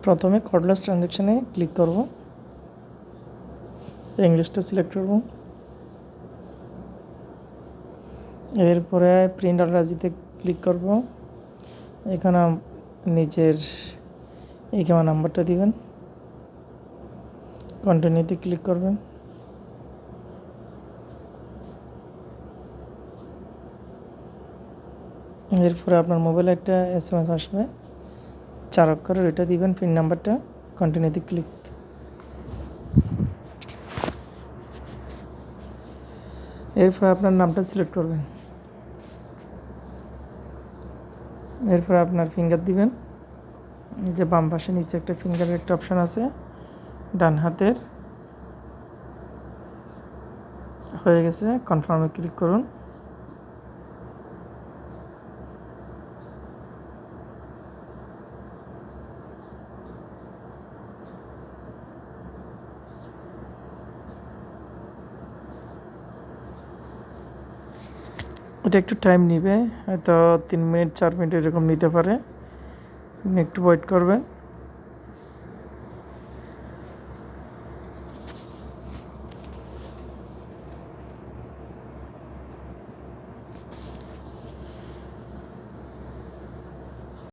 প্রথমে cordless ট্রানজ্যাকশানে click করব, ইংলিশটা সিলেক্ট করব, এরপরে প্রিন্ট অর্ডার আজিতে ক্লিক করব। এখানে নিচের ইকামা নাম্বারটা দিবেন, কন্টিনিউতে ক্লিক করবেন। এরপরে আপনার মোবাইলে একটা SMS আসবে 4 অক্ষরের, ওইটা দিবেন, পিন নাম্বারটা, কন্টিনিউতে ক্লিক। এরপরে আপনার নামটা সিলেক্ট করবেন, এরপরে আপনার ফিঙ্গার দিবেন। এই যে বাম পাশে নিচে একটা ফিঙ্গারের একটা অপশান আছে, ডান হাতের, হয়ে গেছে, কনফার্মে ক্লিক করুন। এটা একটু টাইম নেবে, হয়তো 3 মিনিট 4 মিনিট এরকম নিতে পারে, আপনি একটু ওয়েট করবেন।